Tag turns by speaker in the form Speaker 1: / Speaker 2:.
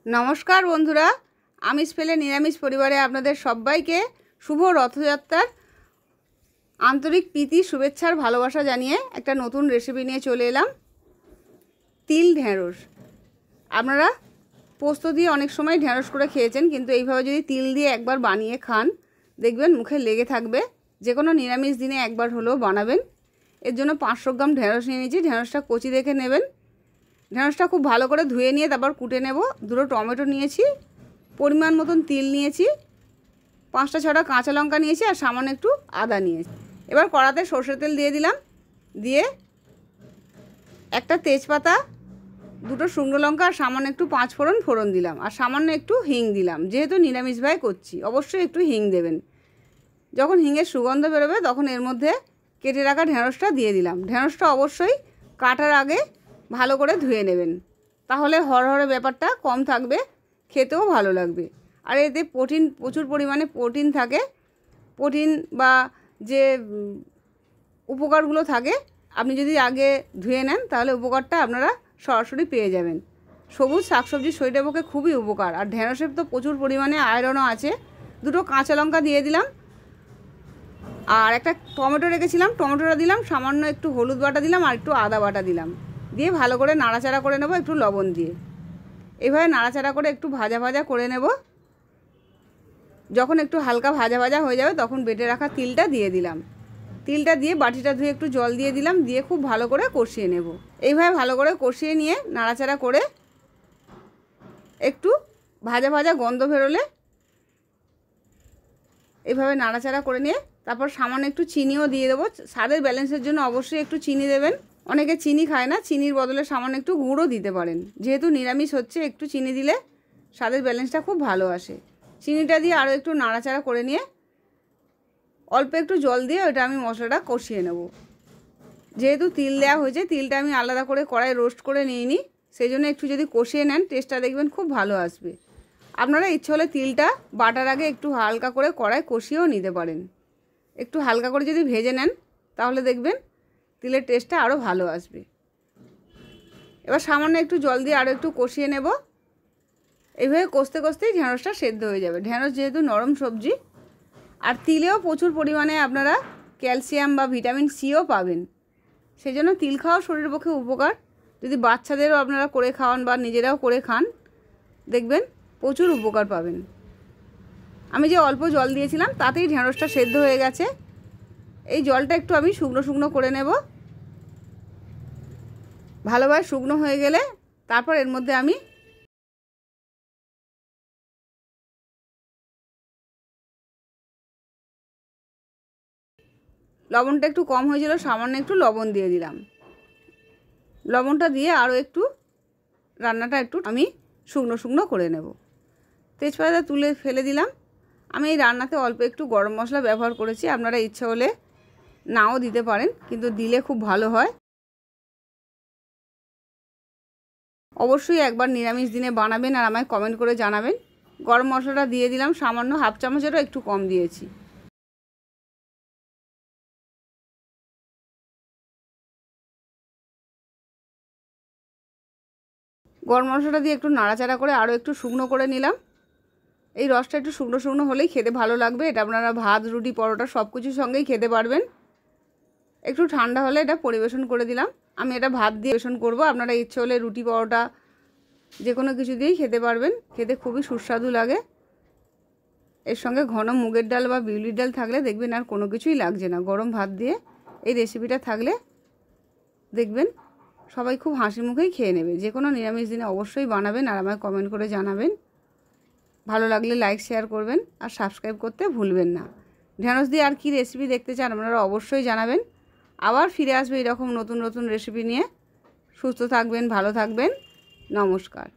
Speaker 1: নমস্কার বন্ধুরা, আমিষ পেলে নিরামিষ পরিবারে আপনাদের সবাইকে শুভ রথযাত্রার আন্তরিক প্রীতি শুভেচ্ছার ভালোবাসা জানিয়ে একটা নতুন রেসিপি নিয়ে চলে এলাম। তিল ঢ্যাঁড়স। আপনারা পোস্ত দিয়ে অনেক সময় ঢ্যাঁড়স করে খেয়েছেন, কিন্তু এইভাবে যদি তিল দিয়ে একবার বানিয়ে খান দেখবেন মুখে লেগে থাকবে। যে কোনো নিরামিষ দিনে একবার হলেও বানাবেন। এর জন্য 500 গ্রাম ঢ্যাঁড়স নিয়ে নিয়েছি। ঢ্যাঁড়সটা কচি দেখে নেবেন। ঢ্যাঁড়সটা খুব ভালো করে ধুয়ে নিয়ে তারপর কুটে নেব। 2টো টমেটো নিয়েছি, পরিমাণ মতন তিল নিয়েছি, 5টা 6টা কাঁচা লঙ্কা নিয়েছি আর সামান্য একটু আদা নিয়েছি। এবার কড়াতে সরষের তেল দিয়ে দিলাম। দিয়ে একটা তেজপাতা, 2টো শুকনো লঙ্কা আর সামান্য একটু 5 ফোড়ন দিলাম আর সামান্য একটু হিং দিলাম। যেহেতু নিরামিষ ভাই করছি অবশ্যই একটু হিং দেবেন। যখন হিঙের সুগন্ধ বেরোবে তখন এর মধ্যে কেটে রাখা ঢ্যাঁড়সটা দিয়ে দিলাম। ঢ্যাঁড়সটা অবশ্যই কাটার আগে ভালো করে ধুয়ে নেবেন, তাহলে হরহরে ব্যাপারটা কম থাকবে, খেতেও ভালো লাগবে। আর এতে প্রচুর পরিমাণে প্রোটিন থাকে। প্রোটিন বা যে উপকারগুলো থাকে আপনি যদি আগে ধুয়ে নেন তাহলে উপকারটা আপনারা সরাসরি পেয়ে যাবেন। সবুজ শাকসবজি শরীরের পক্ষে খুবই উপকার। আর ঢ্যাঁড়সের তো প্রচুর পরিমাণে আয়রনও আছে। 2টো কাঁচা লঙ্কা দিয়ে দিলাম আর একটা টমেটো রেখেছিলাম, টমেটোটা দিলাম, সামান্য একটু হলুদ বাটা দিলাম আর একটু আদা বাটা দিলাম। দিয়ে ভালো করে নাড়াচাড়া করে নেব একটু লবণ দিয়ে। এভাবে নাড়াচাড়া করে একটু ভাজা ভাজা করে নেব। যখন একটু হালকা ভাজা ভাজা হয়ে যাবে তখন বেটে রাখা তিলটা দিয়ে দিলাম। তিলটা দিয়ে বাটিটা ধুয়ে একটু জল দিয়ে দিলাম। দিয়ে খুব ভালো করে কষিয়ে নেব। এইভাবে ভালো করে কষিয়ে নিয়ে নাড়াচাড়া করে একটু ভাজা ভাজা গন্ধ বেরোলে এইভাবে নাড়াচাড়া করে নিয়ে তারপর সামান্য একটু চিনিও দিয়ে দেবো। স্বাদের ব্যালেন্সের জন্য অবশ্যই একটু চিনি দেবেন। অনেকে চিনি খায় না, চিনির বদলে সামান্য একটু গুঁড়ও দিতে পারেন। যেহেতু নিরামিষ হচ্ছে একটু চিনি দিলে স্বাদের ব্যালেন্সটা খুব ভালো আসে। চিনিটা দিয়ে আরও একটু নাড়াচাড়া করে নিয়ে অল্প একটু জল দিয়ে ওটা আমি মশলাটা কষিয়ে নেব। যেহেতু তিল দেওয়া হয়েছে, তিলটা আমি আলাদা করে কড়াই রোস্ট করে নিইনি, সেই জন্য একটু যদি কষিয়ে নেন টেস্টটা দেখবেন খুব ভালো আসবে। আপনারা ইচ্ছে হলে তিলটা বাটার আগে একটু হালকা করে কড়াই কষিয়েও নিতে পারেন। একটু হালকা করে যদি ভেজে নেন তাহলে দেখবেন তিলের টেস্টটা আরও ভালো আসবে। এবার সামান্য একটু জল দিয়ে আরও একটু কষিয়ে নেব। এইভাবে কষতে কষতেই ঢ্যাঁড়সটা সেদ্ধ হয়ে যাবে। ঢ্যাঁড়স যেহেতু নরম সবজি, আর তিলেও প্রচুর পরিমাণে আপনারা ক্যালসিয়াম বা ভিটামিন সিও পাবেন। সেই জন্য তিল খাওয়া শরীরের পক্ষে উপকার। যদি বাচ্চাদেরও আপনারা করে খাওয়ান বা নিজেরাও করে খান দেখবেন প্রচুর উপকার পাবেন। আমি যে অল্প জল দিয়েছিলাম তাতেই ঢ্যাঁড়সটা সেদ্ধ হয়ে গেছে। এই জলটা একটু আমি শুকনো শুকনো করে নেব। ভালোভাবে শুকনো হয়ে গেলে তারপর এর মধ্যে আমি লবণটা একটু কম হয়েছিল, সামান্য একটু লবণ দিয়ে দিলাম। লবণটা দিয়ে আরও একটু রান্নাটা একটু আমি শুকনো শুকনো করে নেব। তেজপাতা তুলে ফেলে দিলাম। আমি এই রান্নাতে অল্প একটু গরম মশলা ব্যবহার করেছি। আপনারা ইচ্ছা হলে নাও দিতে পারেন, কিন্তু দিলে খুব ভালো হয়। অবশ্যই একবার নিরামিষ দিনে বানাবেন আর আমায় কমেন্ট করে জানাবেন। গরম মশলাটা দিয়ে দিলাম, সামান্য হাফ চামচেরও একটু কম দিয়েছি। গরম মশলাটা দিয়ে একটু নাড়াচাড়া করে আরও একটু শুকনো করে নিলাম। এই রসটা একটু শুকনো শুকনো হলেই খেতে ভালো লাগবে। এটা আপনারা ভাত, রুটি, পরোটা সব কিছুর সঙ্গেই খেতে পারবেন। একটু ঠান্ডা হলে এটা পরিবেশন করে দিলাম। আমি এটা ভাত দিয়ে পরিবেশন করব। আপনারা ইচ্ছে হলে রুটি, পরোটা যে কোনো কিছু দিয়েই খেতে পারবেন। খেতে খুবই সুস্বাদু লাগে। এর সঙ্গে ঘন মুগের ডাল বা বিউলির ডাল থাকলে দেখবেন আর কোনো কিছুই লাগছে না। গরম ভাত দিয়ে এই রেসিপিটা থাকলে দেখবেন সবাই খুব হাসি মুখেই খেয়ে নেবে। যে কোনো নিরামিষ দিনে অবশ্যই বানাবেন আর আমায় কমেন্ট করে জানাবেন। ভালো লাগলে লাইক শেয়ার করবেন আর সাবস্ক্রাইব করতে ভুলবেন না। ঢ্যাঁড়স দিয়ে আর কি রেসিপি দেখতে চান আপনারা অবশ্যই জানাবেন। আবার ফিরে আসবে এরকম নতুন নতুন রেসিপি নিয়ে। সুস্থ থাকবেন, ভালো থাকবেন। নমস্কার।